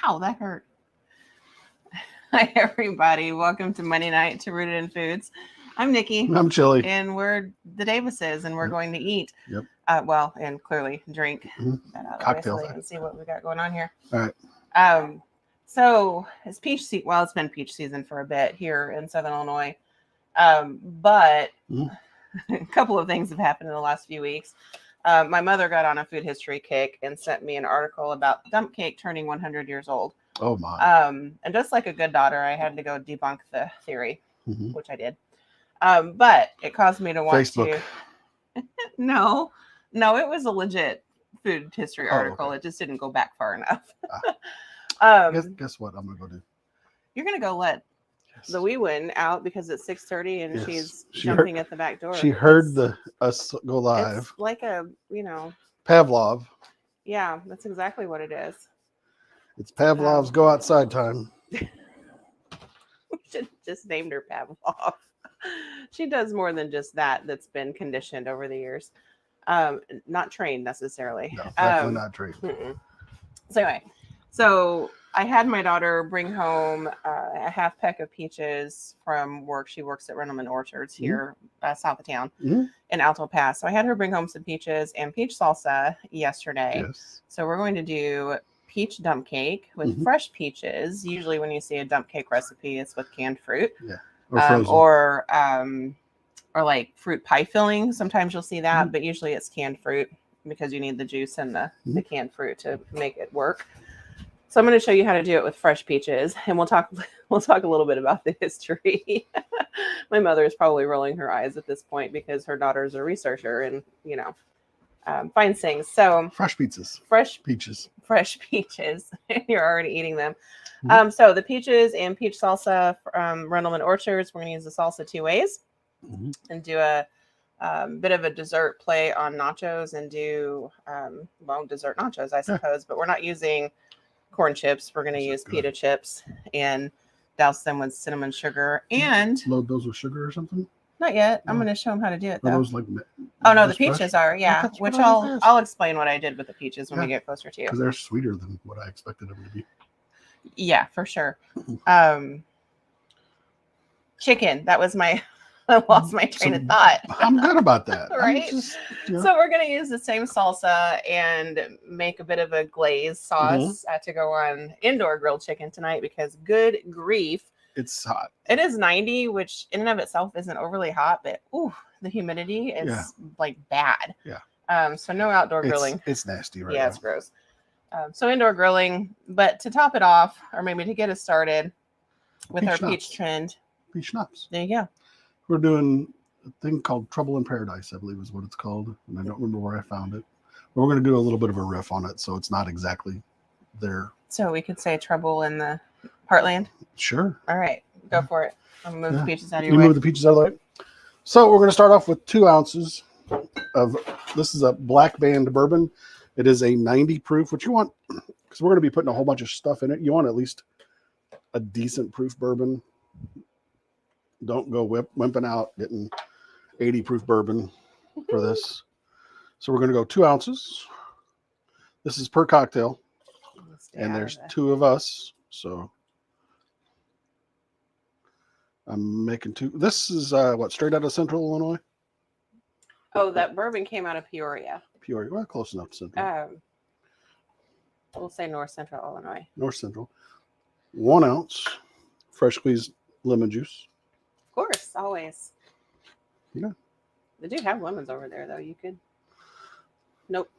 Ow, that hurt. Hi, everybody. Welcome to Monday Night to Rooted in Foods. I'm Nikki. I'm Chili. And we're the Davises, and we're going to eat. Yep. And clearly drink that out of Cocktail the way and see what we got going on here. All right. So it's peach season. Well, it's been peach season for a bit here in Southern Illinois. But a couple of things have happened in the last few weeks. My mother got on a food history kick and sent me an article about dump cake turning 100 years old. Oh my. And just like a good daughter, I had to go debunk the theory, which I did. But it caused me to want Facebook. to. No, it was a legit food history article. Okay. It just didn't go back far enough. Guess what I'm gonna go do? You're gonna go let the wee one out because it's 6:30 and Yes. she's jumping at the back door. She heard us go live. It's like Pavlov. Yeah, that's exactly what it is. It's Pavlov's go outside time. We should have just named her Pavlov. She does more than just that. That's been conditioned over the years. Not trained necessarily. No, definitely not trained. So anyway, I had my daughter bring home a half peck of peaches from work. She works at Rendleman Orchards here south of town in Alto Pass. So I had her bring home some peaches and peach salsa yesterday. Yes. So we're going to do peach dump cake with fresh peaches. Usually when you see a dump cake recipe, it's with canned fruit. Yeah. Or like fruit pie filling. Sometimes you'll see that, but usually it's canned fruit because you need the juice and the canned fruit to make it work. So I'm going to show you how to do it with fresh peaches, and we'll talk a little bit about the history. My mother is probably rolling her eyes at this point because her daughter's a researcher and finds things. So fresh peaches. Fresh peaches. You're already eating them. So the peaches and peach salsa from Rendleman Orchards. We're going to use the salsa two ways and do a bit of a dessert play on nachos and do dessert nachos, I suppose. But we're not using corn chips. We're going to use pita chips and douse them with cinnamon sugar and load those with sugar or something. Not yet. I'm going to show them how to do it though. Are those like? Oh no, the peaches are which I'll explain what I did with the peaches when we get closer to you. Because they're sweeter than what I expected them to be. Yeah, for sure. Chicken. That was I lost my train of thought. I'm good about that. Right? So we're going to use the same salsa and make a bit of a glaze sauce to go on indoor grilled chicken tonight because good grief. It's hot. It is 90, which in and of itself isn't overly hot, but the humidity is like bad. Yeah. So no outdoor grilling. It's nasty right now. Yeah, it's gross. So indoor grilling, but to top it off, or maybe to get us started with our peach trend. Peach schnapps. There you go. We're doing a thing called Trouble in Paradise, I believe is what it's called. And I don't remember where I found it. But we're going to do a little bit of a riff on it, so it's not exactly there. So we could say Trouble in the Heartland? Sure. All right. Go for it. I'm going to move the peaches out of your way. Move the peaches out of the way. So we're going to start off with 2 ounces of, this is a black band bourbon. It is a 90 proof, which you want, because we're going to be putting a whole bunch of stuff in it. You want at least a decent proof bourbon. Don't go wimping out getting 80 proof bourbon for this. So we're going to go 2 ounces. This is per cocktail. And there's 2 of us. So I'm making 2. This is straight out of Central Illinois? Oh, that bourbon came out of Peoria. Well, close enough to Central. We'll say North Central Illinois. North Central. 1 ounce fresh squeezed lemon juice. Of course, always. Yeah. They do have lemons over there, though. You could. Nope,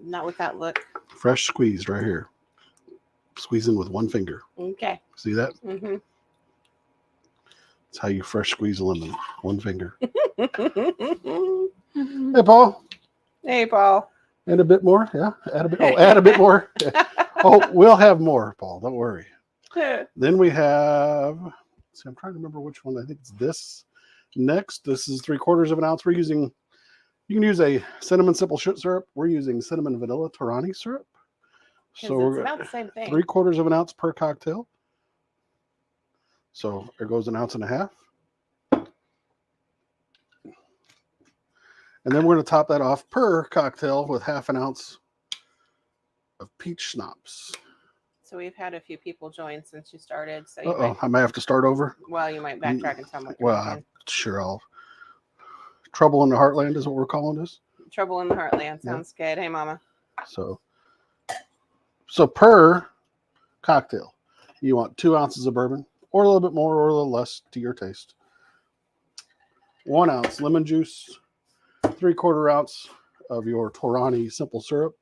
not with that look. Fresh squeezed right here. Squeezing with 1 finger. Okay. See that? Mm-hmm. That's how you fresh squeeze a lemon. 1 finger. Hey, Paul. Hey, Paul. And a bit more. Yeah. Add a bit. Oh, add a bit more. Oh, we'll have more, Paul. Don't worry. Then we have. See, I'm trying to remember which one. I think it's this. Next, this is 3/4 of an ounce. We're using. You can use a cinnamon simple syrup. We're using cinnamon vanilla Torani syrup. So it's about the same thing. 3/4 of an ounce per cocktail. So there goes 1.5 ounces. And then we're going to top that off per cocktail with 1/2 ounce of peach schnapps. So we've had a few people join since you started. So I may have to start over. Well, you might backtrack and tell them what you're Well, making. sure. Trouble in the Heartland is what we're calling this. Trouble in the Heartland. Sounds good. Hey, Mama. So per cocktail, you want 2 ounces of bourbon, or a little bit more, or a little less to your taste. 1 ounce lemon juice, 3/4 ounce of your Torani simple syrup,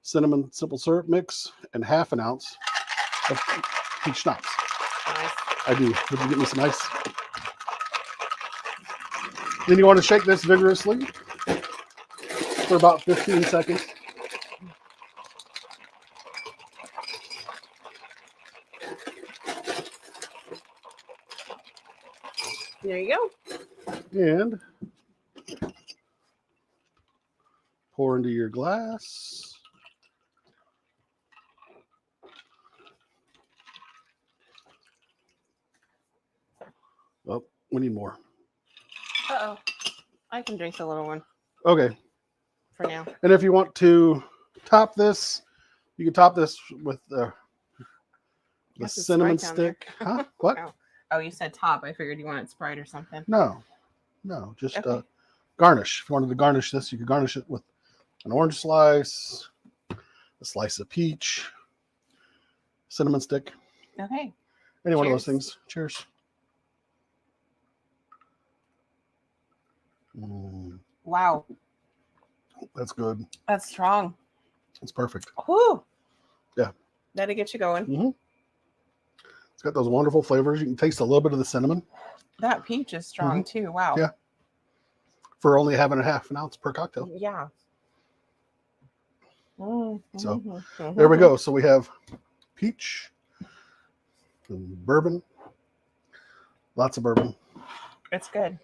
cinnamon simple syrup mix, and 1/2 ounce of peach schnapps. Nice. I do. Would you get me some ice? Then you want to shake this vigorously for about 15 seconds. There you go. And pour into your glass. Oh, we need more. Uh-oh. I can drink the little one Okay. for now. And if you want to top this, you can top this with the That's a cinnamon Sprite down stick. Huh? What? Oh, you said top. I figured you wanted Sprite or something. No, just Okay. garnish. If you wanted to garnish this, you could garnish it with an orange slice, a slice of peach, cinnamon stick, Okay. any one of those Cheers. things. Cheers. Wow. That's good. That's strong. It's perfect. Whew. Yeah. That'll get you going. It's got those wonderful flavors. You can taste a little bit of the cinnamon. That peach is strong too. Wow. Yeah. For only having 1/2 ounce per cocktail. Yeah. So there we go. So we have peach and bourbon. Lots of bourbon. It's good.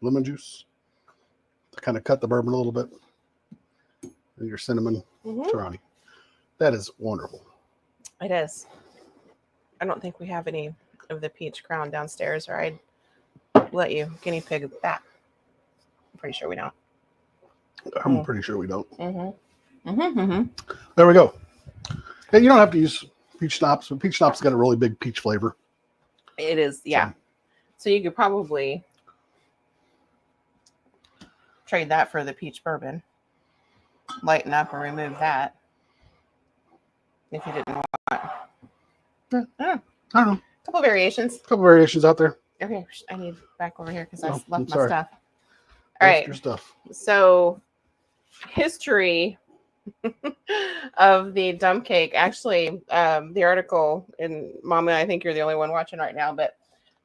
Lemon juice to kind of cut the bourbon a little bit. And your cinnamon Torani. That is wonderful. It is. I don't think we have any of the peach crown downstairs, or I'd let you guinea pig that. I'm pretty sure we don't. I'm pretty sure we don't. There There we go. And you don't have to use peach schnapps, but peach schnapps got a really big peach flavor. It is, yeah. So you could probably trade that for the peach bourbon. Lighten up or remove that if you didn't want. I don't know. A couple variations. A couple variations out there. Okay, I need back over here because I Oh, left I'm my sorry. stuff. All right. Your stuff. So, history of the dump cake. Actually, the article, and Mama, I think you're the only one watching right now, but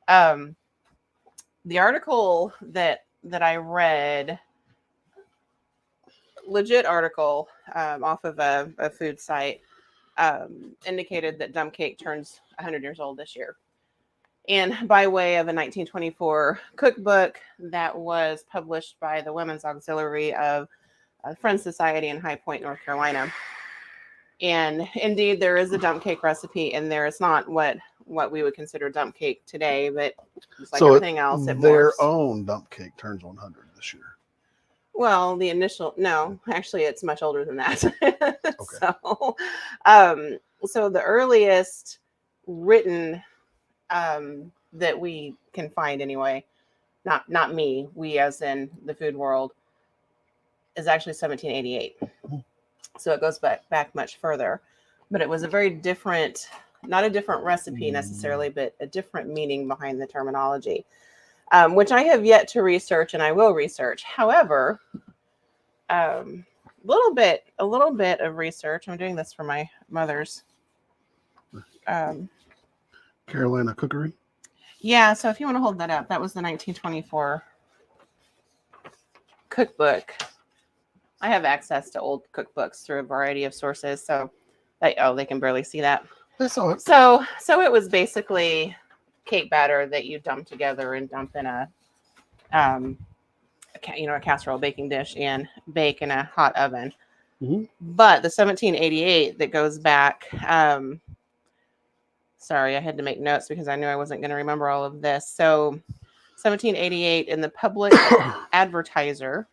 the article that I read, legit article off of a food site, indicated that dump cake turns 100 years old this year. And by way of a 1924 cookbook that was published by the Women's Auxiliary of Friends Society in High Point, North Carolina. And indeed, there is a dump cake recipe in there. It's not what we would consider dump cake today, but it's like everything else. Their own dump cake turns 100 this year. Well, the initial, no, actually, it's much older than that. Okay. So the earliest written that we can find anyway, not me, we as in the food world, is actually 1788. So it goes back much further, but it was a very different, not a different recipe necessarily, but a different meaning behind the terminology, which I have yet to research, and I will research. However, a little bit of research. I'm doing this for my mother's Carolina Cookery. Yeah, so if you want to hold that up, that was the 1924 cookbook. I have access to old cookbooks through a variety of sources, so they can barely see that. They saw it. So it was basically cake batter that you dump together and dump in a casserole baking dish and bake in a hot oven. But the 1788 that goes back, sorry, I had to make notes because I knew I wasn't going to remember all of this. So 1788 in the Public Advertiser,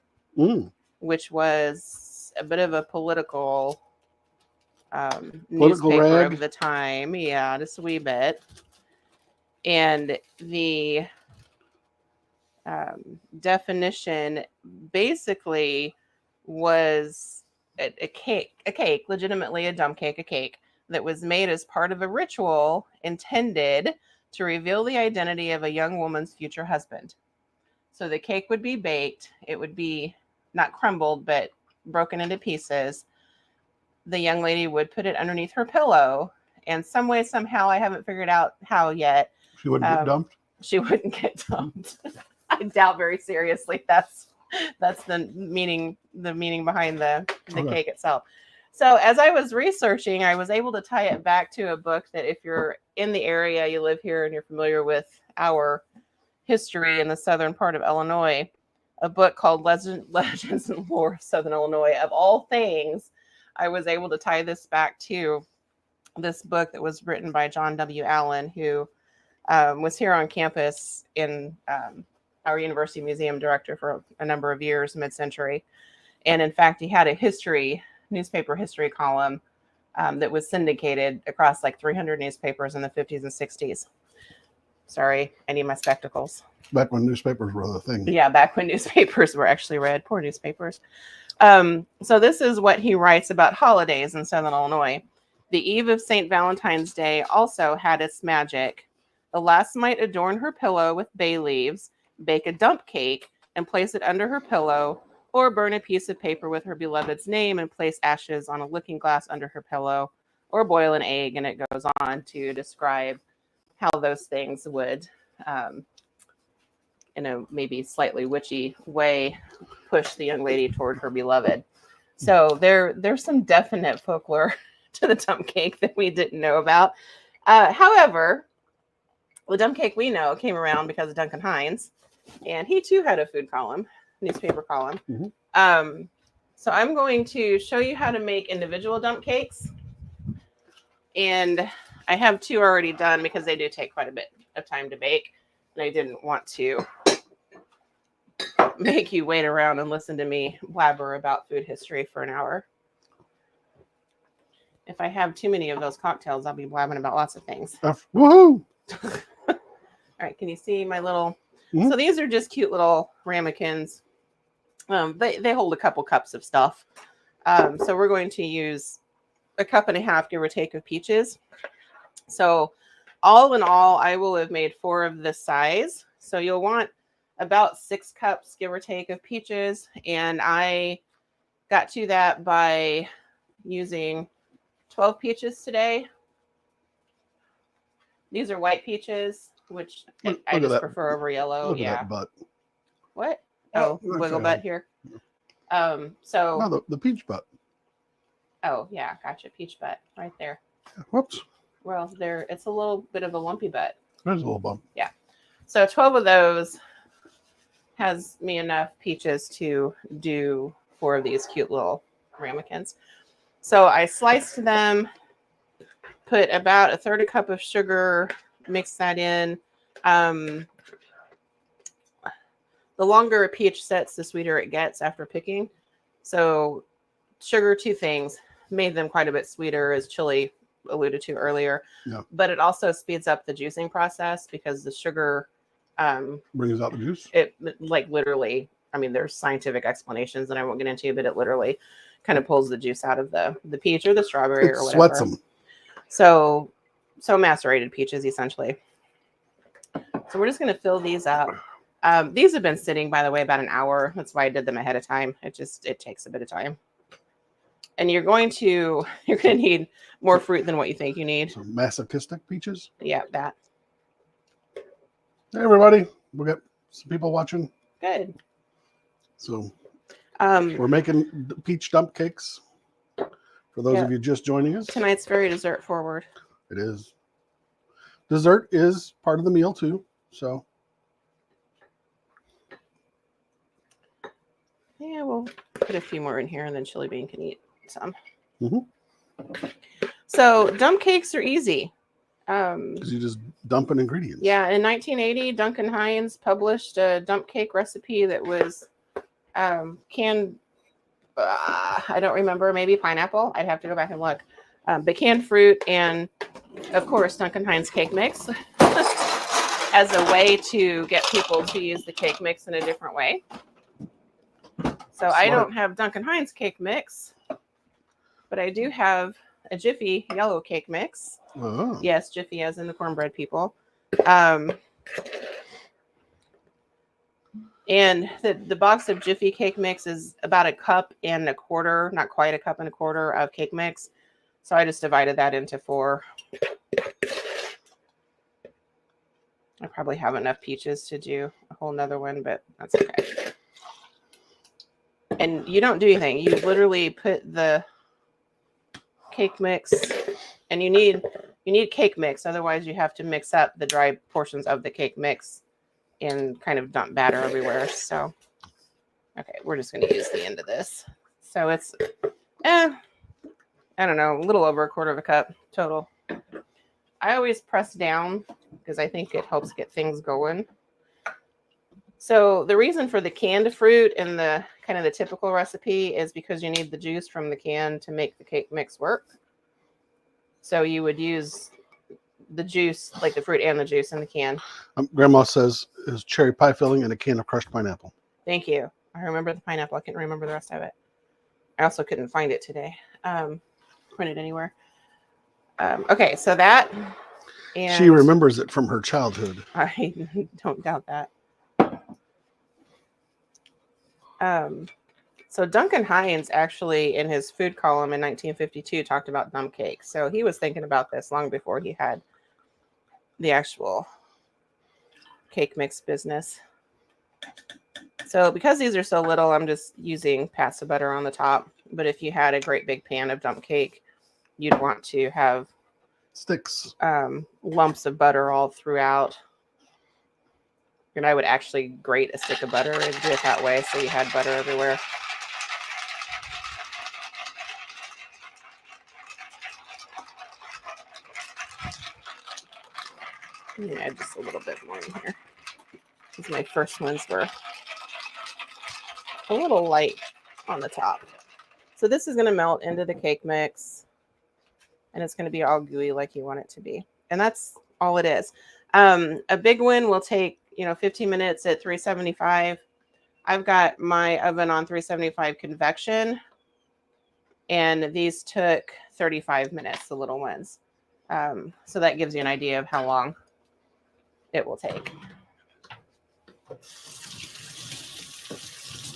which was a bit of a political newspaper rag of the time. Yeah, just a wee bit. And the definition basically was a cake, legitimately a dump cake, a cake that was made as part of a ritual intended to reveal the identity of a young woman's future husband. So the cake would be baked. It would be not crumbled, but broken into pieces. The young lady would put it underneath her pillow. And some way, somehow, I haven't figured out how yet. She wouldn't get dumped? She wouldn't get dumped. I doubt very seriously that's the meaning behind the cake itself. So as I was researching, I was able to tie it back to a book that if you're in the area, you live here and you're familiar with our history in the southern part of Illinois, a book called Legends and Lore of Southern Illinois. Of all things, I was able to tie this back to this book that was written by John W. Allen, who was here on campus in our university museum director for a number of years, mid-century. And in fact, he had a newspaper history column that was syndicated across like 300 newspapers in the 50s and 60s. Sorry, I need my spectacles. Back when newspapers were the thing. Yeah, back when newspapers were actually read. Poor newspapers. So this is what he writes about holidays in Southern Illinois. The eve of St. Valentine's Day also had its magic. The lass might adorn her pillow with bay leaves, bake a dump cake, and place it under her pillow, or burn a piece of paper with her beloved's name and place ashes on a looking glass under her pillow, or boil an egg. And it goes on to describe how those things would, in a maybe slightly witchy way, push the young lady toward her beloved. So there's some definite folklore to the dump cake that we didn't know about. However, the dump cake we know came around because of Duncan Hines, and he too had a food column, newspaper column. Mm-hmm. So I'm going to show you how to make individual dump cakes. And I have two already done because they do take quite a bit of time to bake. And I didn't want to make you wait around and listen to me blabber about food history for an hour. If I have too many of those cocktails, I'll be blabbing about lots of things. Woohoo! All right, can you see my little... Mm-hmm. So these are just cute little ramekins. They hold a couple cups of stuff. So we're going to use 1.5 cups, give or take, of peaches. So all in all, I will have made 4 of this size. So you'll want about 6 cups, give or take, of peaches. And I got to that by using 12 peaches today. These are white peaches, which I just prefer over yellow. Look yeah. At that butt. What? Oh, wiggle butt here. So no, the peach butt. Oh yeah, gotcha. Peach butt right there. Whoops. Well, it's a little bit of a lumpy butt. There's a little bump. Yeah. So 12 of those has me enough peaches to do 4 of these cute little ramekins. So I sliced them, put about 1/3 cup of sugar, mix that in. The longer a peach sits, the sweeter it gets after picking. So sugar, 2 things, made them quite a bit sweeter, as Chili alluded to earlier. Yeah. But it also speeds up the juicing process because the sugar brings out the juice. It like literally, I mean, there's scientific explanations that I won't get into, but it literally kind of pulls the juice out of the peach or the strawberry or whatever. Sweats them. So macerated peaches, essentially. So we're just going to fill these up. These have been sitting, by the way, about an hour. That's why I did them ahead of time. It takes a bit of time. And you're going to need more fruit than what you think you need. Some masochistic peaches. Yeah, that. Hey, everybody. We got some people watching. Good. So we're making peach dump cakes. For those of you just joining us. Tonight's very dessert forward. It is. Dessert is part of the meal too. So. Yeah, we'll put a few more in here and then Chili Bean can eat some. Mm-hmm. So dump cakes are easy. Because you just dump in ingredients. Yeah, in 1980, Duncan Hines published a dump cake recipe that was canned, I don't remember, maybe pineapple. I'd have to go back and look. but canned fruit and, of course, Duncan Hines cake mix as a way to get people to use the cake mix in a different way. So I don't have Duncan Hines cake mix, but I do have a Jiffy yellow cake mix. Oh. Yes, Jiffy as in the cornbread people. And the box of Jiffy cake mix is about 1.25 cups, not quite 1.25 cups of cake mix. So I just divided that into 4. I probably have enough peaches to do a whole nother one, but that's okay. And you don't do anything. You literally put the cake mix, and you need cake mix. Otherwise, you have to mix up the dry portions of the cake mix and kind of dump batter everywhere. So, okay, we're just going to use the end of this. So it's, I don't know, a little over 1/4 cup total. I always press down because I think it helps get things going. So the reason for the canned fruit and the kind of the typical recipe is because you need the juice from the can to make the cake mix work. So you would use the juice, like the fruit and the juice in the can. Grandma says is cherry pie filling and a can of crushed pineapple. Thank you. I remember the pineapple. I couldn't remember the rest of it. I also couldn't find it today. Printed anywhere. Okay, so that. And she remembers it from her childhood. I don't doubt that. So Duncan Hines actually in his food column in 1952 talked about dump cake. So he was thinking about this long before he had the actual cake mix business. So because these are so little, I'm just using pats of butter on the top. But if you had a great big pan of dump cake, you'd want to have sticks, lumps of butter all throughout. And I would actually grate a stick of butter and do it that way so you had butter everywhere. Yeah, just a little bit more in here. Because my first ones were a little light on the top. So this is going to melt into the cake mix. And it's going to be all gooey like you want it to be. And that's all it is. A big one will take 15 minutes at 375. I've got my oven on 375 convection, and these took 35 minutes, the little ones. So that gives you an idea of how long it will take.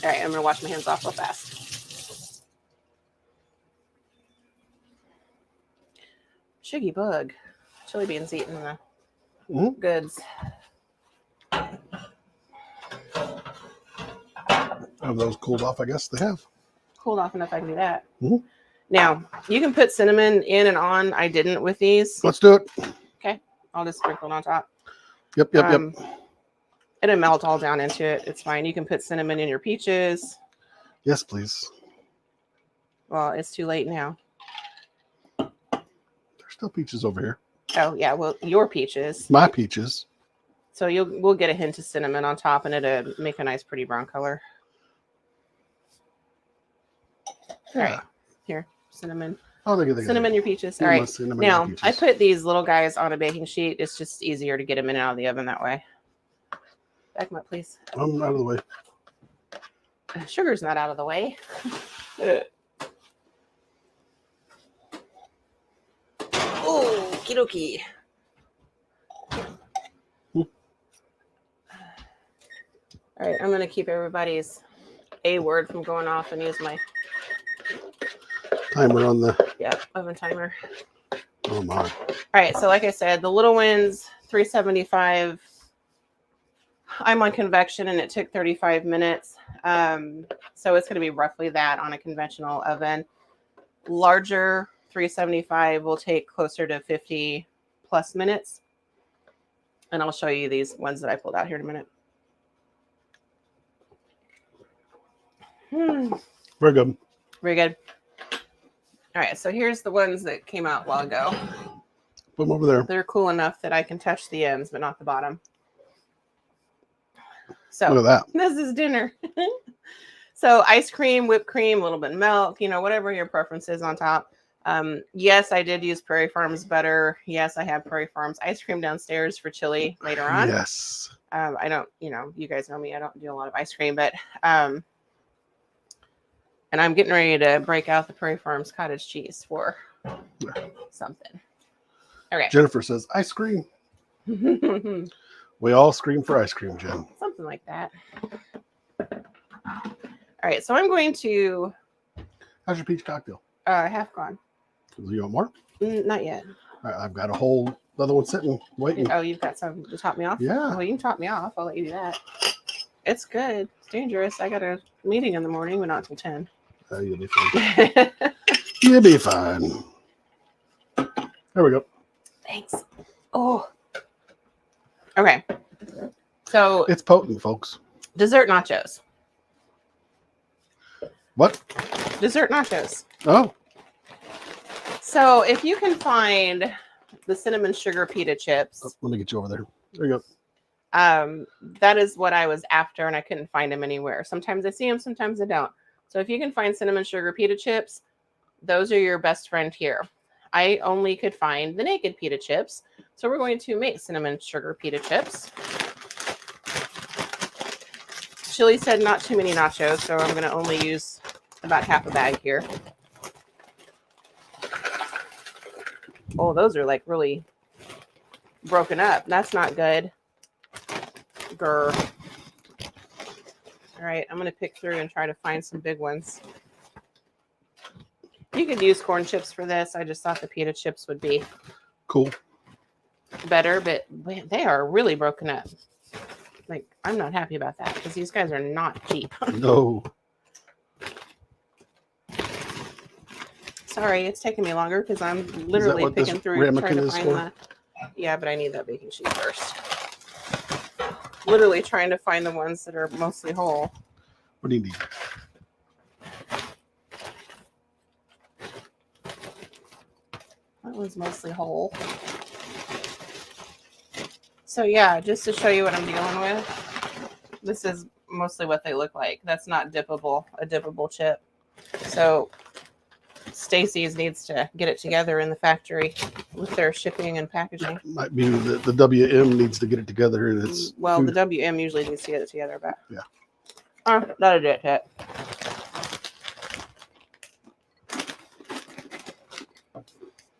All right, I'm going to wash my hands off real fast. Shiggy bug. Chili beans eating the goods. Have those cooled off? I guess they have. Cooled off enough I can do that. Now, you can put cinnamon in and on. I didn't with these. Let's do it. Okay. I'll just sprinkle it on top. Yep. It'll melt all down into it. It's fine. You can put cinnamon in your peaches. Yes, please. Well, it's too late now. There's still peaches over here. Oh, yeah. Well, your peaches. My peaches. So we'll get a hint of cinnamon on top, and it'll make a nice, pretty brown color. Yeah. All right. Here, cinnamon. Oh, cinnamon your peaches. All right. Now, I put these little guys on a baking sheet. It's just easier to get them in and out of the oven that way. Back them up, please. I'm out of the way. Sugar's not out of the way. Oh, okie dokie. All right, I'm going to keep everybody's A word from going off and use my timer on the oven timer. Oh my. All right, so like I said, the little ones, 375. I'm on convection and it took 35 minutes. So it's going to be roughly that on a conventional oven. Larger 375 will take closer to 50 plus minutes. And I'll show you these ones that I pulled out here in a minute. Very good. Very good. All right, so here's the ones that came out a while ago. Put them over there. They're cool enough that I can touch the ends, but not the bottom. So look at that. This is dinner. So ice cream, whipped cream, a little bit of milk, whatever your preference is on top. Yes, I did use Prairie Farms butter. Yes, I have Prairie Farms ice cream downstairs for chili later on. Yes. I don't, you guys know me. I don't do a lot of ice cream, but and I'm getting ready to break out the Prairie Farms cottage cheese for something. Okay. Jennifer says ice cream. We all scream for ice cream, Jen. Something like that. All right, so I'm going to. How's your peach cocktail? Half gone. You want more? Not yet. All right, I've got a whole other one sitting, waiting. Oh, you've got some to top me off? Yeah. Well, you can top me off. I'll let you do that. It's good. It's dangerous. I got a meeting in the morning, but not till 10. You'll be fine. You'll be fine. There we go. Thanks. Oh. Okay. So it's potent, folks. Dessert nachos. What? Dessert nachos. Oh. So if you can find the cinnamon sugar pita chips. Oh, let me get you over there. There you go. That is what I was after, and I couldn't find them anywhere. Sometimes I see them, sometimes I don't. So if you can find cinnamon sugar pita chips, those are your best friend here. I only could find the naked pita chips. So we're going to make cinnamon sugar pita chips. Chili said not too many nachos, so I'm going to only use about half a bag here. Oh, those are like really broken up. That's not good. Grr. All right, I'm going to pick through and try to find some big ones. You could use corn chips for this. I just thought the pita chips would be cool, better, but man, they are really broken up. Like, I'm not happy about that because these guys are not cheap. No. Sorry, it's taking me longer because I'm literally picking through trying to find the. Yeah, but I need that bacon sheet first. Literally trying to find the ones that are mostly whole. What do you need? That one's mostly whole. So yeah, just to show you what I'm dealing with, this is mostly what they look like. That's not dippable, a dippable chip. So Stacy's needs to get it together in the factory with their shipping and packaging. Might be the WM needs to get it together, and it's well, the WM usually needs to get it together, but yeah, that'll do it. Ted.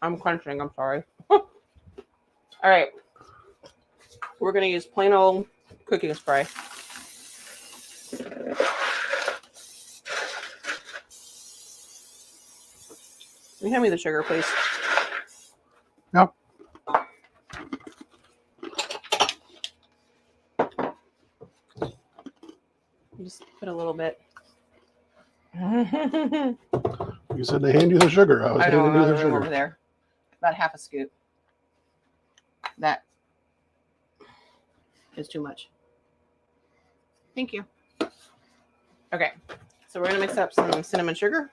I'm crunching. I'm sorry. All right, we're gonna use plain old cooking spray. Can you hand me the sugar, please? No. Just put a little bit. You said they hand you the sugar. I was handing you the sugar. Over there. About half a scoop. That is too much. Thank you. Okay, so we're gonna mix up some cinnamon sugar.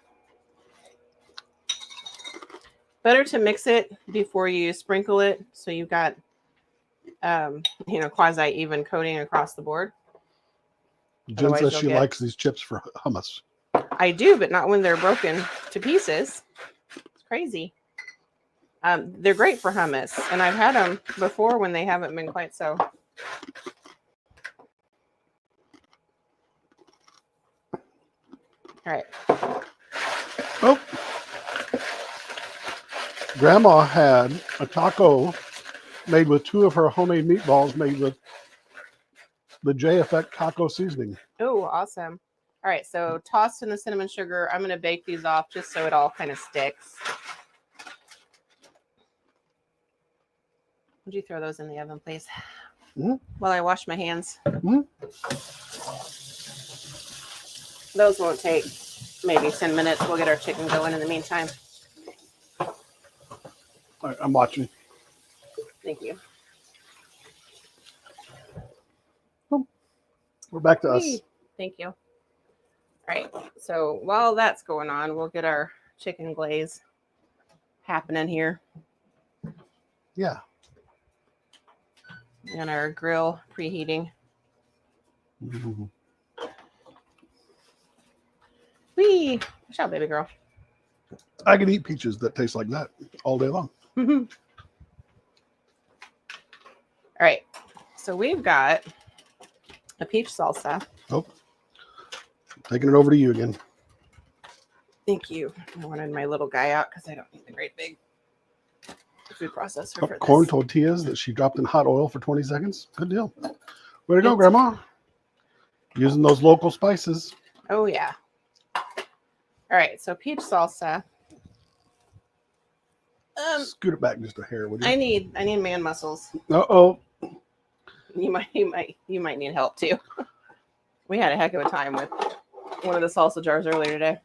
Better to mix it before you sprinkle it, so you've got, quasi even coating across the board. Jen says she likes these chips for hummus. I do, but not when they're broken to pieces. It's crazy. They're great for hummus, and I've had them before when they haven't been quite so. All right. Oh. Grandma had a taco made with 2 of her homemade meatballs made with the J Effect taco seasoning. Oh, awesome. All right, so tossed in the cinnamon sugar. I'm going to bake these off just so it all kind of sticks. Would you throw those in the oven, please? Mm-hmm. While I wash my hands. Mm-hmm. Those won't take maybe 10 minutes. We'll get our chicken going in the meantime. All right, I'm watching. Thank you. Oh, we're back to us. Thank you. All right, so while that's going on, we'll get our chicken glaze happening here. Yeah. And our grill preheating. Mm-hmm. Whee! Good job, baby girl. I can eat peaches that taste like that all day long. All right. So we've got a peach salsa. Oh, taking it over to you again. Thank you. I wanted my little guy out because I don't need the great big food processor for Corn this. tortillas that she dropped in hot oil for 20 seconds. Good deal. Way to go, Grandma. Using those local spices. Oh, yeah. All right. So peach salsa. Scoot it back just a hair, would you? I need man muscles. Uh-oh. You might need help too. We had a heck of a time with one of the salsa jars earlier today.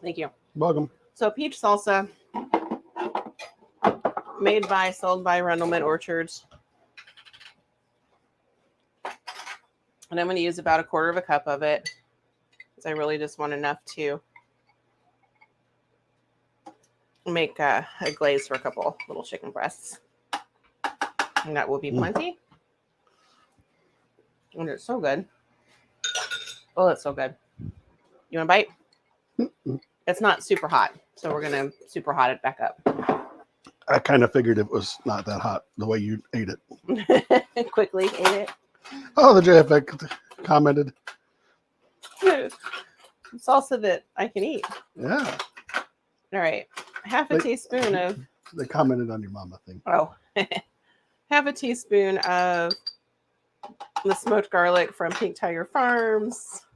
Thank you. Welcome. So peach salsa, sold by Rendleman Orchards. And I'm going to use about 1/4 cup of it because I really just want enough to make a glaze for a couple little chicken breasts. And that will be plenty. And it's so good. Oh, it's so good. You want a bite? It's not super hot, so we're going to super hot it back up. I kind of figured it was not that hot the way you ate it. Quickly ate it. Oh, the JFX commented. Salsa that I can eat. Yeah. All right. Half a teaspoon of... They commented on your mama thing. Oh. Half a teaspoon of the smoked garlic from Pink Tiger Farms.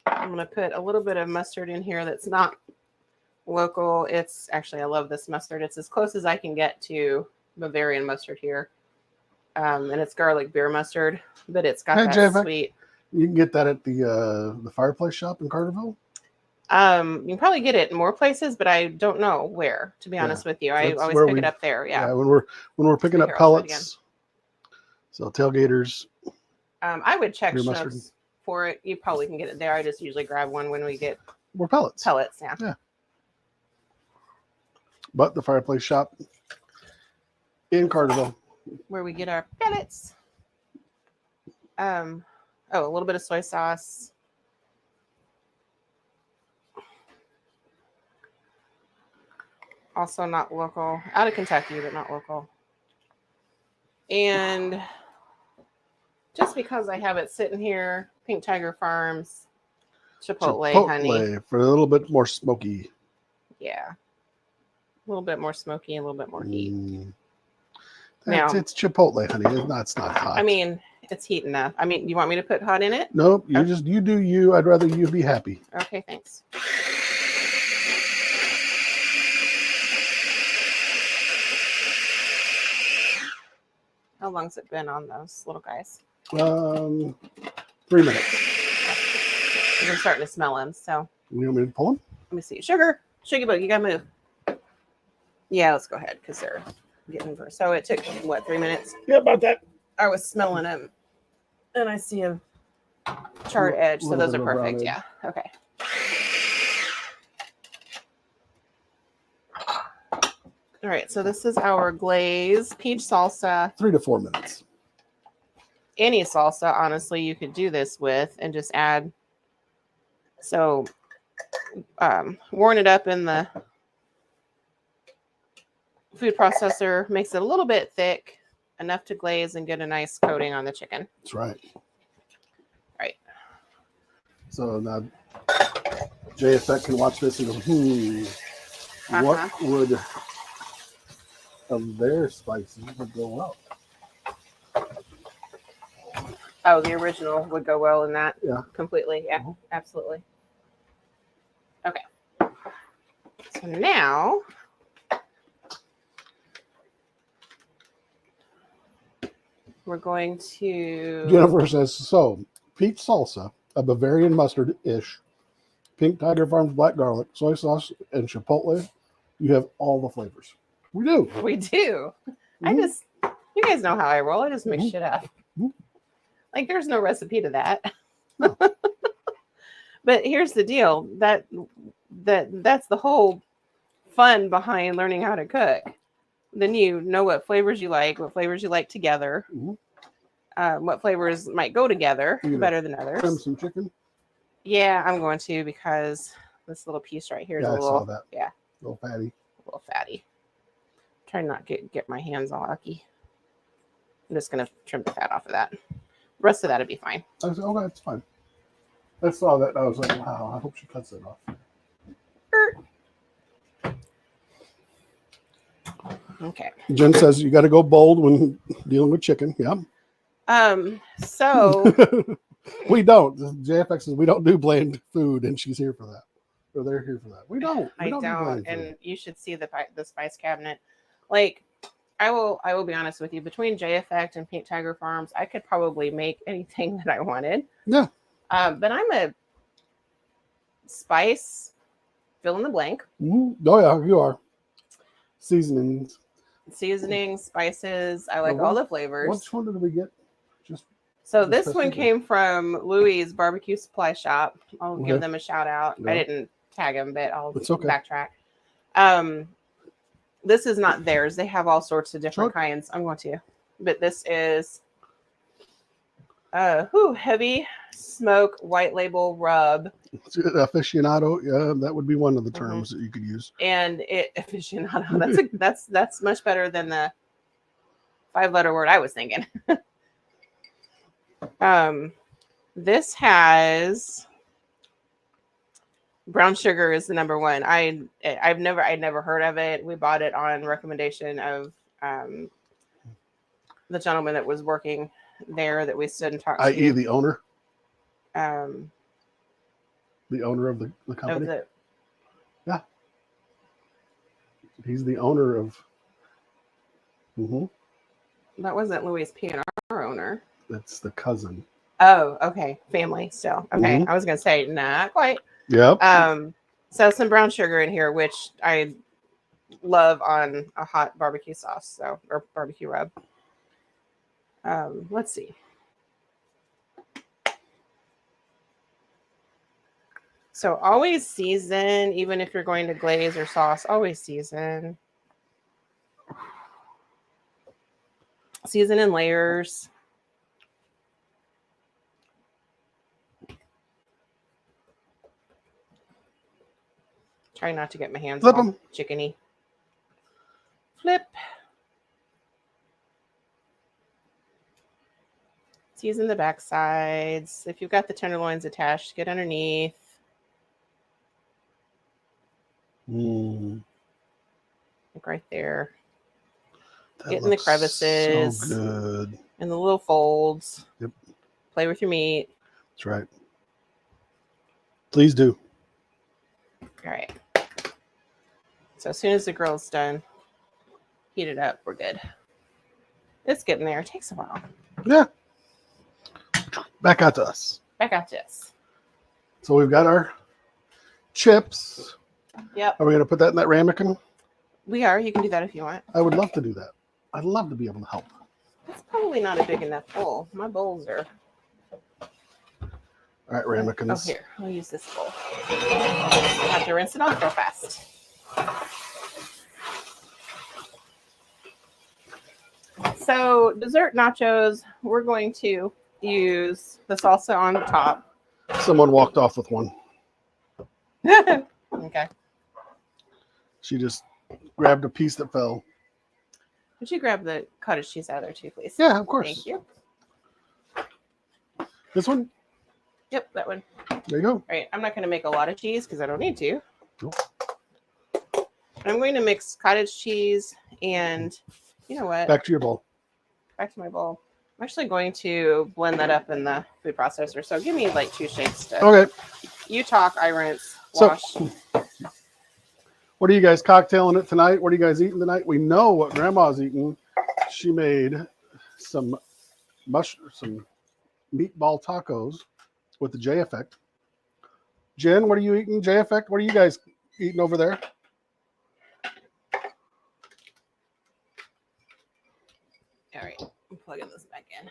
I'm going to put a little bit of mustard in here that's not local. It's actually, I love this mustard. It's as close as I can get to Bavarian mustard here. And it's garlic beer mustard, but it's got that JFX, sweet. You can get that at the fireplace shop in Carterville. You can probably get it in more places, but I don't know where, to be honest with you. I always pick it up there. Yeah. When we're picking up pellets. So tailgaters. I would check mustard Schnucks for it. You probably can get it there. I just usually grab one when we get more pellets. Yeah. But the fireplace shop in Carterville, where we get our pellets. A little bit of soy sauce. Also not local. Out of Kentucky, but not local. And just because I have it sitting here, Pink Tiger Farms, Chipotle honey. For a little bit more smoky. Yeah. A little bit more smoky, a little bit more heat. It's Chipotle honey. It's not hot. I mean, it's heat enough. I mean, you want me to put hot in it? Nope. You do you. I'd rather you be happy. Okay, thanks. How long's it been on those little guys? 3 minutes. We're starting to smell them, so. You want me to pull them? Let me see. Sugar bug, you gotta move. Yeah, let's go ahead because they're getting first. So it took, 3 minutes? Yeah, about that. I was smelling them, and I see a charred edge, so those are perfect. Yeah, okay. All right, so this is our glazed peach salsa. 3 to 4 minutes. Any salsa, honestly, you could do this with and just add. So, warm it up in the food processor, makes it a little bit thick, enough to glaze and get a nice coating on the chicken. That's right. Right. So now JFX can watch this and go, what would of their spices would go well? Oh, the original would go well in that. Yeah. Completely. Yeah, absolutely. Okay. So now we're going to... Jennifer says, so peach salsa, a Bavarian mustard-ish, Pink Tiger Farms black garlic, soy sauce, and chipotle. You have all the flavors. We do. We do. You guys know how I roll. I just make shit up. Like, there's no recipe to that. No. But here's the deal. That's the whole fun behind learning how to cook. Then you know what flavors you like together. What flavors might go together better than others. Trim some chicken. Yeah, I'm going to because this little piece right here is Yeah, a I saw little, that. yeah, A little fatty. a little fatty. Try not to get my hands all icky. I'm just gonna trim the fat off of that. The rest of that'll be fine. I said, okay, it's fine. I saw that and I was like, wow, I hope she cuts it off. Okay. Jen says you got to go bold when dealing with chicken. Yeah. So we don't. JFX says we don't do bland food, and she's here for that. Or they're here for that. We don't. We I don't do don't, bland and food. you should see the spice cabinet. Like, I will be honest with you. Between JFX and Pink Tiger Farms, I could probably make anything that I wanted. Yeah. But I'm a spice fill in the blank. Mm-hmm. Oh yeah, you are. Seasonings. Seasonings, spices. I like all the flavors. Which one did we get? So this one came from Louie's Barbecue Supply Shop. I'll give them a shout out. Yeah. I didn't tag them, but I'll okay. backtrack. This is not theirs. They have all sorts of different kinds. I'm going to, but this is heavy smoke white label rub. Aficionado, yeah, that would be one of the terms that you could use. And aficionado. That's much better than the 5-letter word I was thinking. This has brown sugar is the number one. I'd never heard of it. We bought it on recommendation of the gentleman that was working there that we stood and talked to. I.e. the owner. The owner of the company. Yeah. He's the owner of. That wasn't Louis P&R owner. That's the cousin. Oh, okay. Family still. Okay. I was going to say, not quite. Yep. So some brown sugar in here, which I love on a hot barbecue sauce, or barbecue rub. Let's see. So always season, even if you're going to glaze or sauce, always season. Season in layers. Try not to get my hands all chickeny. Flip. Season the back sides. If you've got the tenderloins attached, get underneath. Like right there. Get in the crevices. So good. In the little folds. Yep. Play with your meat. That's right. Please do. All right. So as soon as the grill's done, heat it up. We're good. It's getting there. It takes a while. Yeah. Back out to us. Back out to us. So we've got our chips. Yep. Are we going to put that in that ramekin? We are. You can do that if you want. I would love to do that. I'd love to be able to help. It's probably not a big enough bowl. My bowls are. All right, ramekins. Oh, here. I'll use this bowl. I have to rinse it off real fast. So dessert nachos, we're going to use the salsa on the top. Someone walked off with one. Okay. She just grabbed a piece that fell. Would you grab the cottage cheese out of there too, please? Yeah, of course. Thank you. This one? Yep, that one. There you go. All right, I'm not going to make a lot of cheese because I don't need to. Nope. I'm going to mix cottage cheese and, you know what? Back to your bowl. Back to my bowl. I'm actually going to blend that up in the food processor. So give me like 2 shakes to. Okay. You talk, I rinse, wash. So, what are you guys cocktailing it tonight? What are you guys eating tonight? We know what Grandma's eating. She made some meatball tacos with the J effect. Jen, what are you eating? J effect. What are you guys eating over there? All right, I'm plugging this back in.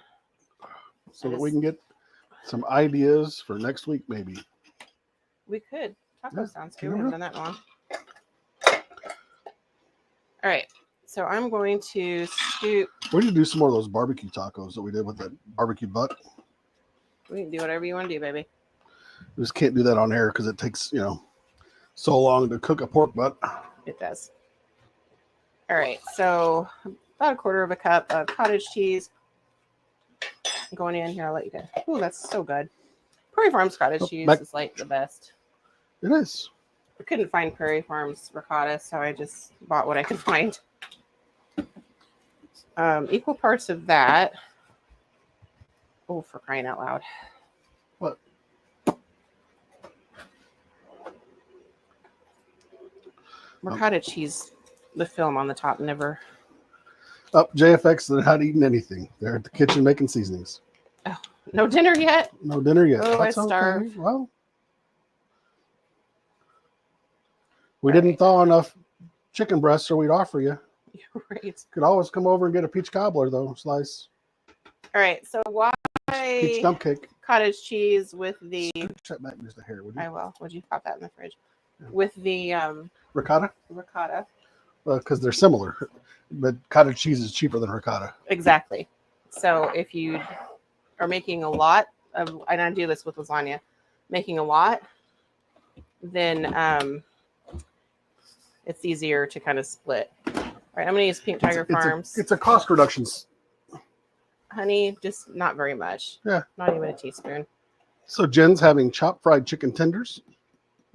So that we can get some ideas for next week, maybe. We could. Taco sounds good. We haven't done that in a while. All right, so I'm going to scoop. We need to do some more of those barbecue tacos that we did with that barbecue butt. We can do whatever you want to do, baby. We just can't do that on air because it takes, so long to cook a pork butt. It does. All right, so about a quarter of a cup of cottage cheese going in here. I'll let you go. Oh, that's so good. Prairie Farms cottage cheese is like the best. It is. I couldn't find Prairie Farms ricotta, so I just bought what I could find. Equal parts of that. Oh, for crying out loud. What? Ricotta cheese, the film on the top never. Up, JFX, they're not eating anything. They're at the kitchen making seasonings. Oh, no dinner yet? No dinner yet. Oh, That's I starved. okay. Well, we didn't thaw enough chicken breasts, so we'd offer you. You're right. Could always come over and get a peach cobbler, though, slice. All right, so why Peach dump cake. cottage cheese with the... Set back just a hair, would you? I will. Would you pop that in the fridge? Yeah. With the... ricotta? Ricotta. Well, because they're similar. But cottage cheese is cheaper than ricotta. Exactly. So if you are making a lot of... And I do this with lasagna. Making a lot, then it's easier to kind of split. All right, I'm going to use Pink Tiger Farms. It's a cost reduction. Honey, just not very much. Yeah. Not even a teaspoon. So Jen's having chopped fried chicken tenders.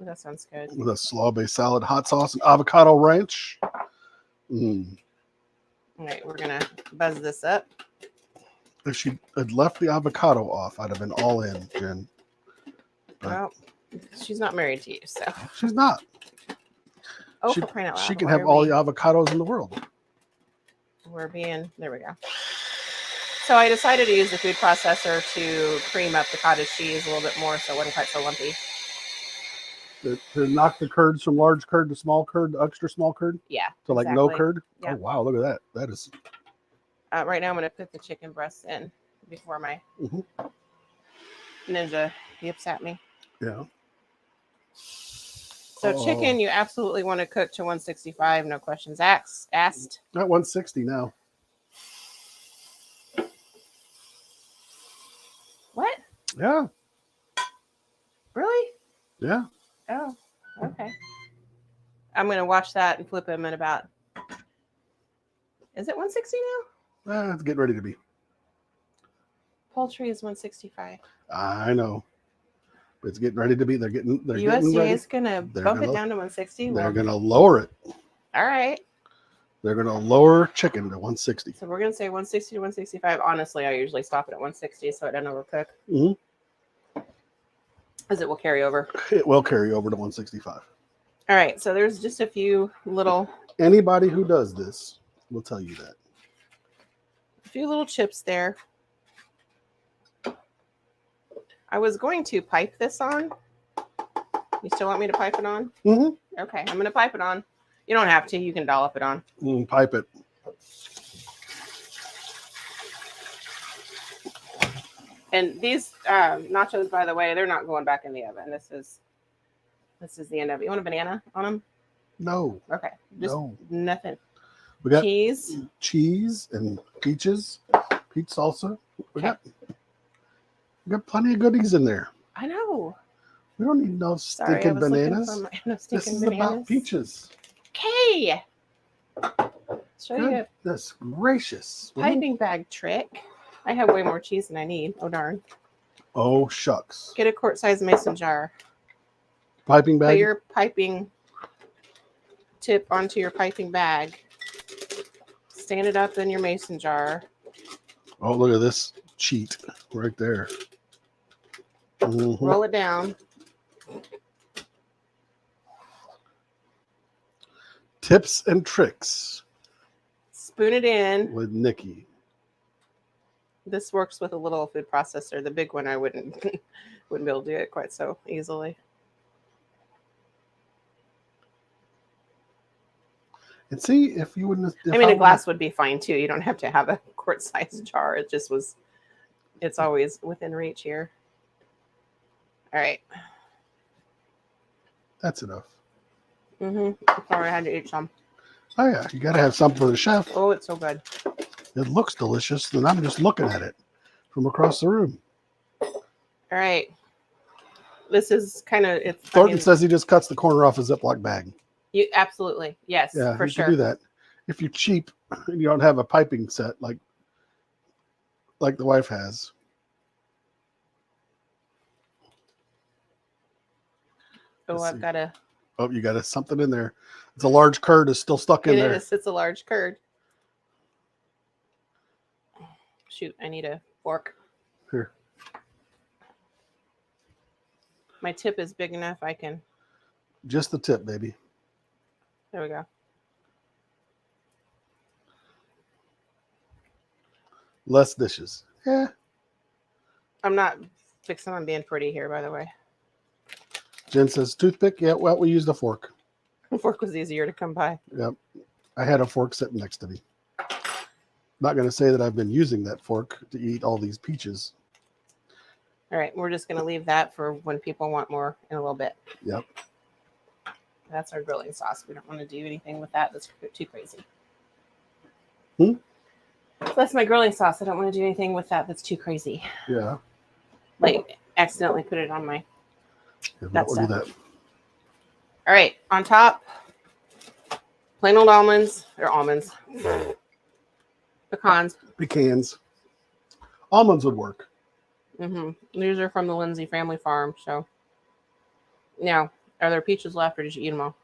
Oh, that sounds good. With a slaw-based salad, hot sauce, and avocado ranch. All right, we're going to buzz this up. If she had left the avocado off, I'd have been all in, Jen. But well, she's not married to you, so. She's not. Oh, for crying out loud. She can have all the avocados in the world. We're being, there we go. So I decided to use the food processor to cream up the cottage cheese a little bit more so it wasn't quite so lumpy. To knock the curds from large curd to small curd, to extra small curd? Yeah. To like no curd? Yeah. Oh, wow, look at that. That is... right now I'm going to put the chicken breasts in before my ninja yips at me. Yeah. So chicken, you absolutely want to cook to 165, no questions asked. Not 160 now. What? Yeah. Really? Yeah. Oh, okay. I'm going to watch that and flip him in about... Is it 160 now? It's getting ready to be. Poultry is 165. I know. It's getting ready to be. They're USDA is going to bump it down to 160. They're going to lower it. All right. They're going to lower chicken to 160. So we're going to say 160 to 165. Honestly, I usually stop it at 160 so it doesn't overcook. As it will carry over. It will carry over to 165. All right. So there's just a few little... Anybody who does this will tell you that. A few little chips there. I was going to pipe this on. You still want me to pipe it on? Okay, I'm going to pipe it on. You don't have to. You can dollop it on. Pipe it. And these nachos, by the way, they're not going back in the oven. This is the end of it. You want a banana on them? No. Okay. Just nothing. We got cheese and peaches, peach salsa. We got plenty of goodies in there. I know. We don't need no stinking bananas. This is about peaches. Okay. Show you. Goodness gracious. Piping bag trick. I have way more cheese than I need. Oh, darn. Oh, shucks. Get a quart-sized mason jar. Piping bag? Put your piping tip onto your piping bag. Stand it up in your mason jar. Oh, look at this cheat right there. Roll it down. Tips and tricks. Spoon it in. With Nikki. This works with a little food processor. The big one, I wouldn't be able to do it quite so easily. And see, if you wouldn't have... a glass would be fine too. You don't have to have a quart-sized jar. It just was... It's always within reach here. All right. That's enough. Sorry, I had to eat some. Oh, yeah. You got to have something for the chef. Oh, it's so good. It looks delicious, and I'm just looking at it from across the room. All right. This is kind of it's. Thornton says he just cuts the corner off a Ziploc bag. You absolutely yes, Yeah, for you sure. can do that. If you're cheap and you don't have a piping set like the wife has. Oh, I've got a. Oh, you got something in there. It's a large curd is still stuck in there. It is. It's a large curd. Shoot, I need a fork. Here. My tip is big enough. I can. Just the tip, baby. There we go. Less dishes. Yeah. I'm not fixing on being pretty here, by the way. Jen says toothpick. Yeah, well, we used a fork. The fork was easier to come by. Yep. I had a fork sitting next to me. Not going to say that I've been using that fork to eat all these peaches. All right, we're just going to leave that for when people want more in a little bit. Yep. That's our grilling sauce. We don't want to do anything with that that's too crazy. So that's my grilling sauce. I don't want to do anything with that that's too crazy. Yeah. Like accidentally put it on my. Yeah, we'll do that. All right, on top, plain old almonds or almonds, pecans. Pecans. Almonds would work. These are from the Lindsay family farm. So now, are there peaches left, or did you eat them all?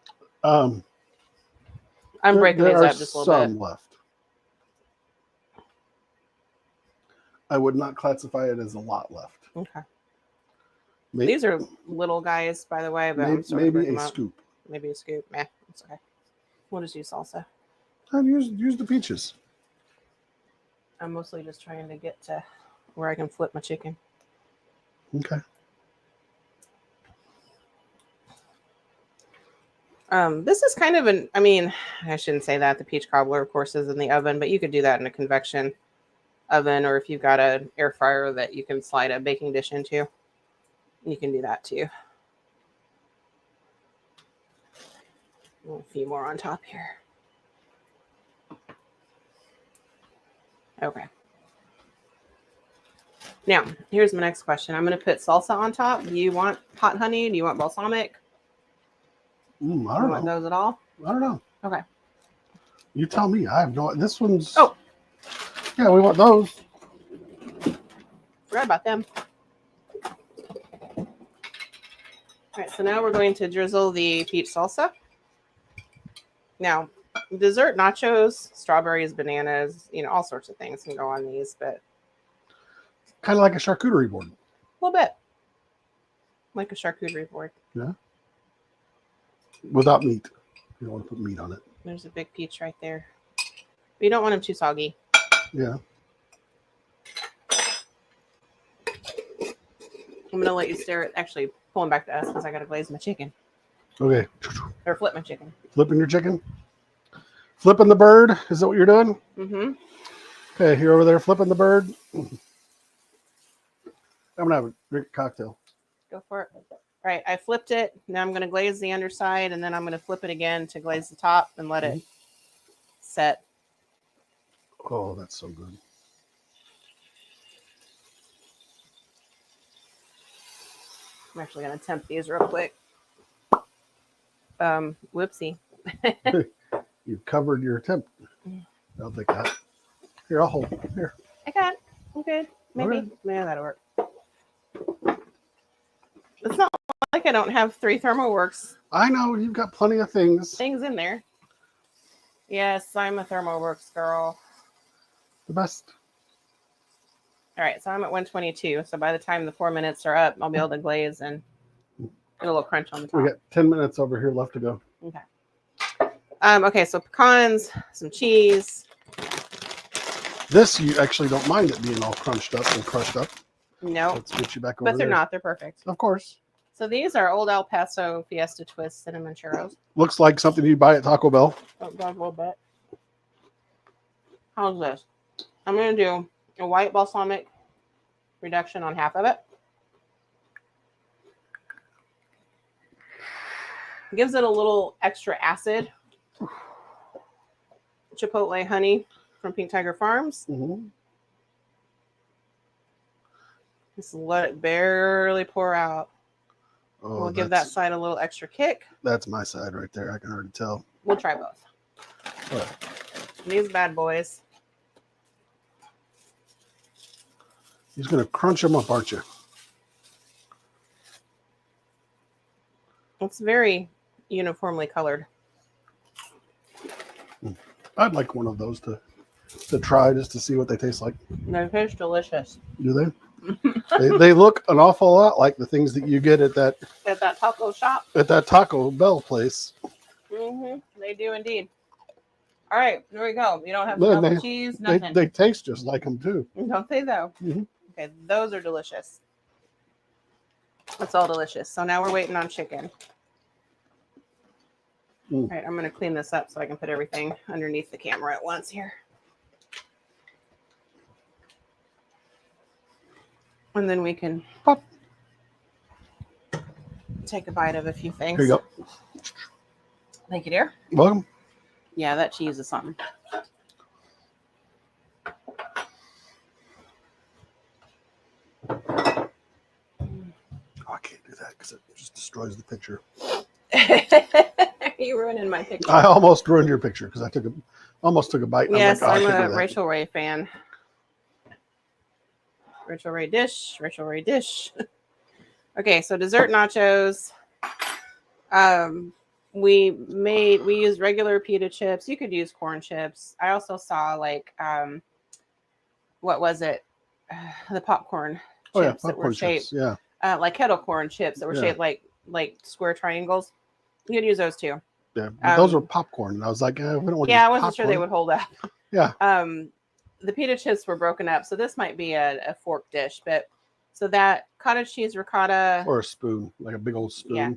I'm breaking these up just a little bit. Some left. I would not classify it as a lot left. Okay. These are little guys, by the way, but maybe a scoop. Maybe a scoop. Meh, it's okay. We'll just use salsa. And use the peaches. I'm mostly just trying to get to where I can flip my chicken. Okay. This is kind of I shouldn't say that. The peach cobbler, of course, is in the oven, but you could do that in a convection oven, or if you've got an air fryer that you can slide a baking dish into, you can do that too. A few more on top here. Okay. Now, here's my next question. I'm going to put salsa on top. Do you want hot honey? Do you want balsamic? I don't know. Want those at all? I don't know. Okay. You tell me. I have no. This one's. Oh. Yeah, we want those. Forgot about them. All right, so now we're going to drizzle the peach salsa. Now, dessert nachos, strawberries, bananas, all sorts of things can go on these, but kind of like a charcuterie board. A little bit. Like a charcuterie board. Yeah. Without meat. You don't want to put meat on it. There's a big peach right there. But you don't want them too soggy. Yeah. I'm going to let you stare at actually pulling back to us because I got to glaze my chicken. Okay. Or flip my chicken. Flipping your chicken? Flipping the bird? Is that what you're doing? Mm-hmm. Okay, you're over there flipping the bird. I'm going to have a drink cocktail. Go for it. All right, I flipped it. Now I'm going to glaze the underside, and then I'm going to flip it again to glaze the top and let it set. Oh, that's so good. I'm actually going to temp these real quick. Whoopsie. You covered your temp. I'll take that. Here, I'll hold. Here. I got it. I'm good. Maybe. Okay. Yeah, that'll work. It's not like I don't have 3 ThermoWorks. I know. You've got plenty of things. Things in there. Yes, I'm a ThermoWorks girl. The best. All right, so I'm at 122. So by the time the 4 minutes are up, I'll be able to glaze and get a little crunch on the top. We got 10 minutes over here left to go. Okay. Okay, so pecans, some cheese. This, you actually don't mind it being all crunched up and crushed up. No. Let's get you back over But they're there. not. They're perfect. Of course. So these are Old El Paso Fiesta Twist Cinnamon Churros. Looks like something you'd buy at Taco Bell. Oh, God, a little bit. How's this? I'm going to do a white balsamic reduction on half of it. Gives it a little extra acid. Chipotle honey from Pink Tiger Farms. Mm-hmm. Just let it barely pour out. Oh, We'll give that side a little extra kick. That's my side right there. I can already tell. We'll try both. All right. These bad boys. He's going to crunch them up, aren't you? It's very uniformly colored. I'd like one of those to try just to see what they taste like. They taste delicious. Do they? they look an awful lot like the things that you get at that taco shop. At that Taco Bell place. They do indeed. All right, there we go. You don't have to double cheese, nothing. They taste just like them too. Don't they though? Okay, those are delicious. It's all delicious. So now we're waiting on chicken. All right, I'm going to clean this up so I can put everything underneath the camera at once here. And then we can pop. Take a bite of a few things. Here you go. Thank you, dear. Welcome. Yeah, that cheese is something. Oh, I can't do that because it just destroys the picture. You ruining my picture. I almost ruined your picture because I almost took a bite. Yes, I'm a Rachel Ray fan. Rachel Ray dish. Rachel Ray dish. Okay, so dessert nachos. We used regular pita chips. You could use corn chips. I also saw like what was it? The popcorn chips that were shaped. Yeah. Like kettle corn chips that were shaped like square triangles. You could use those too. Yeah, those were popcorn, and I was like, we don't want. Yeah, I wasn't sure they would hold up. Yeah. The pita chips were broken up, so this might be a fork dish. But so that cottage cheese ricotta or a spoon, like a big old spoon. Yeah.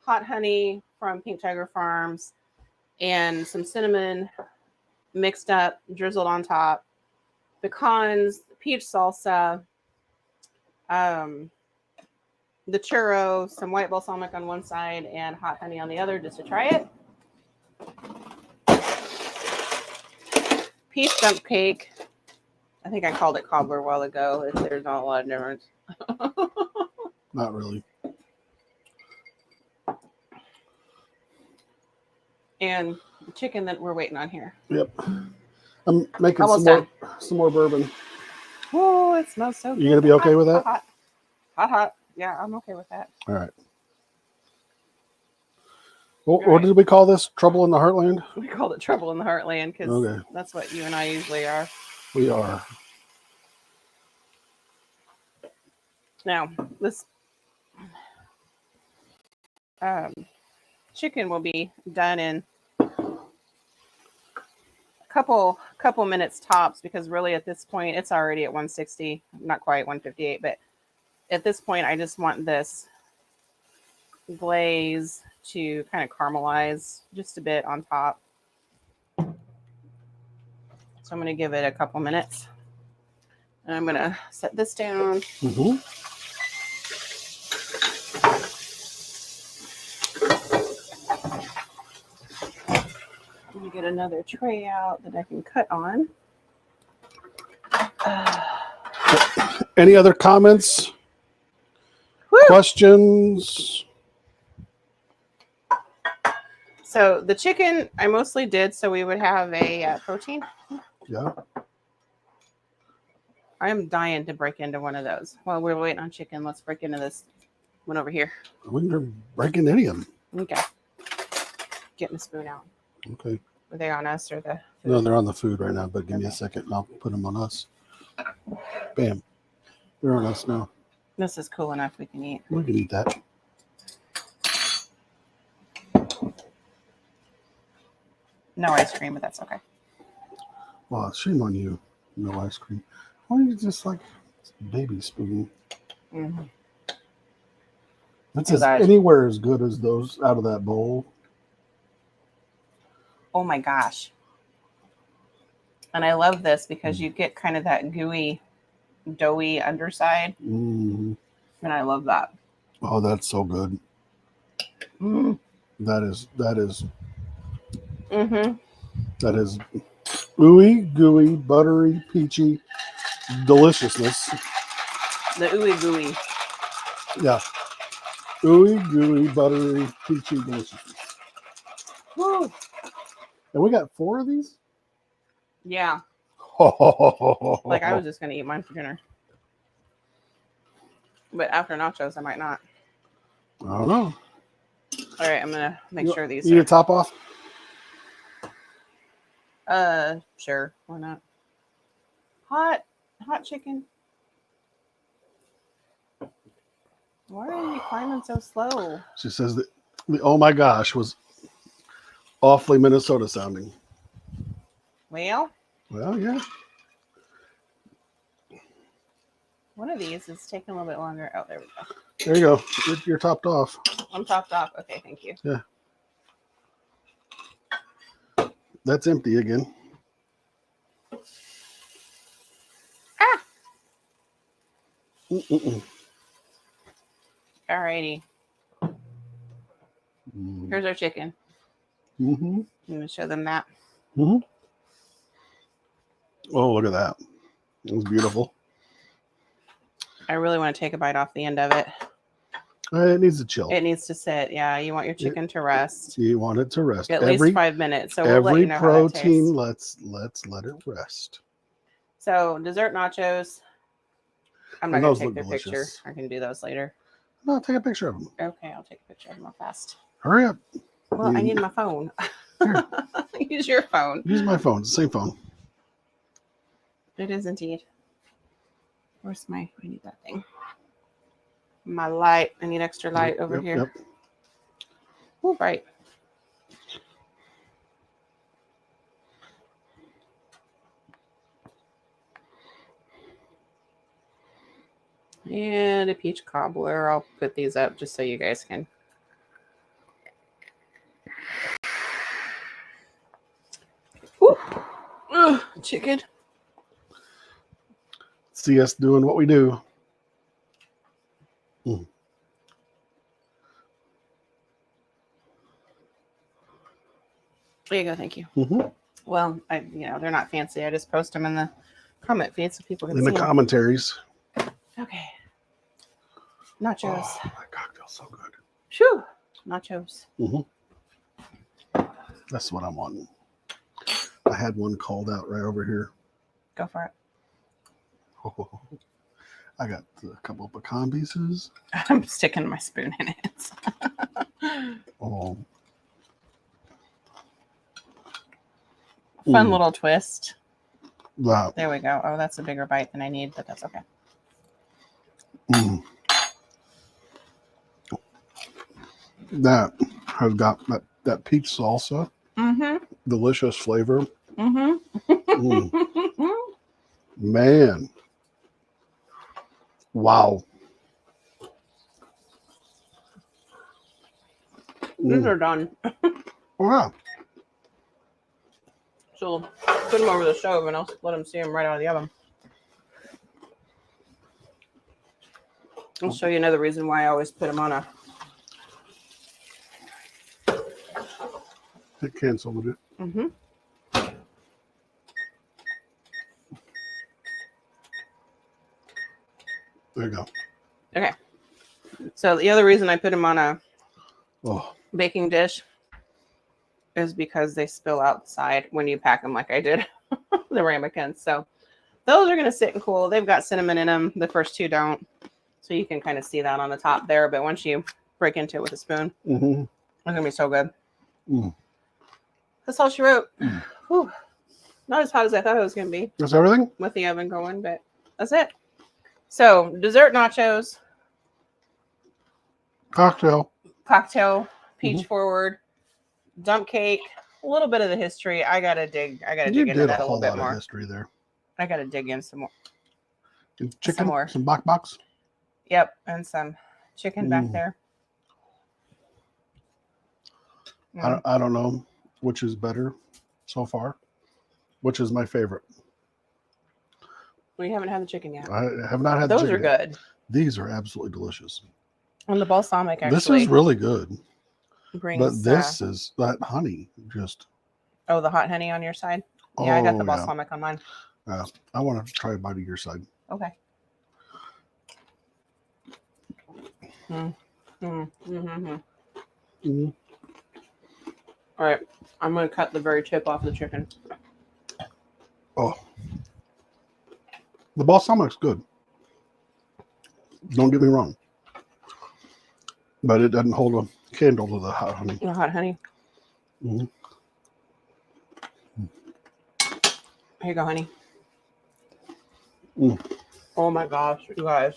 Hot honey from Pink Tiger Farms, and some cinnamon mixed up, drizzled on top. Pecans, peach salsa. The churro, some white balsamic on one side and hot honey on the other just to try it. Peach dump cake. I think I called it cobbler a while ago. There's not a lot of difference. Not really. And the chicken that we're waiting on here. Yep. I'm making some more bourbon. Oh, it smells so good. You going to be okay with that? Hot. Yeah, I'm okay with that. All right. Well, what did we call this? Trouble in the Heartland? We called it Trouble in the Heartland because that's what you and I usually are. We are. Now, this chicken will be done in a couple minutes tops because really at this point it's already at 160, not quite 158, but at this point I just want this glaze to kind of caramelize just a bit on top. So I'm going to give it a couple minutes. And I'm going to set this down. Let me get another tray out that I can cut on. Any other comments? Questions? So the chicken I mostly did so we would have a protein. Yeah. I am dying to break into one of those. While we're waiting on chicken, let's break into this one over here. We can break into any of them. Okay. Getting the spoon out. Okay. Are they on us or the food? No, they're on the food right now, but give me a second and I'll put them on us. Bam. They're on us now. This is cool enough we can eat. We can eat that. No ice cream, but that's okay. Well, shame on you. No ice cream. Why don't you just like baby spoon? That's anywhere as good as those out of that bowl. Oh my gosh. And I love this because you get kind of that gooey, doughy underside. And I love that. Oh, that's so good. That is ooey gooey, buttery, peachy deliciousness. The ooey gooey. Yeah. Ooey gooey, buttery, peachy deliciousness. Woo. And we got 4 of these? Yeah. Like I was just gonna eat mine for dinner. But after nachos, I might not. I don't know. All right, I'm gonna make sure these You need are... a top off? Sure, why not? Hot chicken. Why are you climbing so slow? She says that the oh my gosh was awfully Minnesota sounding. Well, Yeah. one of these is taking a little bit longer. Oh, there we go. There you go. You're topped off. I'm topped off. Okay, thank you. Yeah. That's empty again. Ah! Mm-mm-mm. All righty. Here's our chicken. Mm-hmm. I'm gonna show them that. Mm-hmm. Oh, look at that. It was beautiful. I really want to take a bite off the end of it. It needs to chill. It needs to sit. Yeah, you want your chicken to rest. You want it to rest. At least 5 minutes. So we'll let every you know how that protein, tastes. let's let it rest. So dessert nachos. I'm not And gonna those take look their delicious. picture. I can do those later. No, take a picture of them. Okay, I'll take a picture of them real fast. Hurry up. Well, I need my phone. Use your phone. Use my phone. It's the same phone. It is indeed. Where's my... I need that thing. My light. I need extra light over here. Yep. Oh, right. And a peach cobbler. I'll put these up just so you guys can. Whew. Ugh, chicken. See us doing what we do. Mm. There you go. Thank you. Mm-hmm. Well, they're not fancy. I just post them in the comment feed so people can In see the them. commentaries. Okay. Nachos. Oh, that cocktail's so good. Phew. Nachos. Mm-hmm. That's what I'm wanting. I had one called out right over here. Go for it. Oh, I got a couple of pecan pieces. I'm sticking my spoon in it. Oh. Fun little twist. That. There we go. Oh, that's a bigger bite than I need, but that's okay. Mm. That has got that peach salsa. Mm-hmm. Delicious flavor. Mm-hmm. Mm. Man. Wow. These are done. Oh, yeah. So put them over the stove and I'll let them see them right out of the oven. I'll show you another reason why I always put them on a... It canceled it. Mm-hmm. There you go. Okay. So the other reason I put them on a Oh. baking dish is because they spill outside when you pack them like I did, the ramekins. So those are going to sit and cool. They've got cinnamon in them. The first two don't. So you can kind of see that on the top there. But once you break into it with a spoon, Mm-hmm. it's going to be so good. Mm. That's all she wrote. Mm. Whew. Not as hot as I thought it was going to be That's everything? with the oven going, but that's it. So dessert nachos, Cocktail. peach forward, dump cake, a little bit of the history. I gotta dig into that a little bit more. History there. I gotta dig in some more. And chicken, Some more. some box. Yep, and some chicken back there. I don't know which is better so far. Which is my favorite? We haven't had the chicken yet. I have not had Those the chicken are yet. good. These are absolutely delicious. And the balsamic actually. This is really good. Brings, but this is that honey just. Oh, the hot honey on your side? Yeah, I got the balsamic on mine. I want to try a bite of your side. Okay. Mm-hmm. Mm. All right, I'm gonna cut the very tip off the chicken. Oh, the balsamic's good. Don't get me wrong, but it doesn't hold a candle to the hot honey. The hot honey. Mm. Here you go, honey. Mm. Oh my gosh, you guys!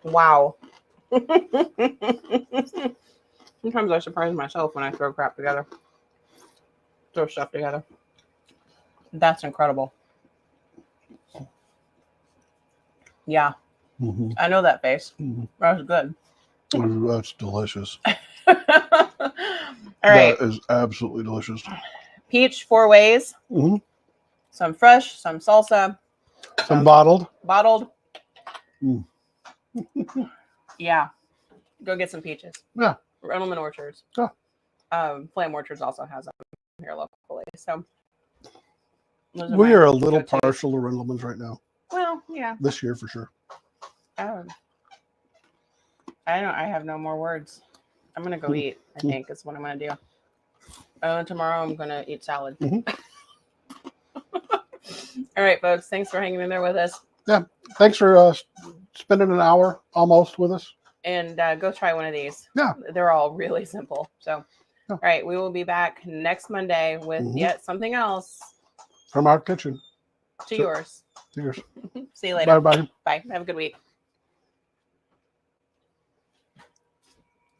Wow. Sometimes I surprise myself when I throw crap together. Throw stuff together. That's incredible. Yeah. Mm-hmm. I know that face. Mm-hmm. That was good. That's delicious. All right. That is absolutely delicious. Peach 4 ways. Mm-hmm. Some fresh, some salsa, Some bottled. bottled. Mm. Yeah. Go get some peaches. Yeah. Randleman Orchards. Yeah. Flam Orchards also has them here locally. So We are a little partial to Rindleman's right now. Well, yeah. This year for sure. I have no more words. I'm gonna go eat. I think is what I'm gonna do. And tomorrow I'm gonna eat salad. Mm-hmm. All right, folks. Thanks for hanging in there with us. Yeah. Thanks for spending an hour almost with us. And go try one of these. Yeah. They're all really simple. So, yeah. All right, we will be back next Monday with yet something else from our kitchen to yours. To yours. See you later. Bye. Bye. Have a good week.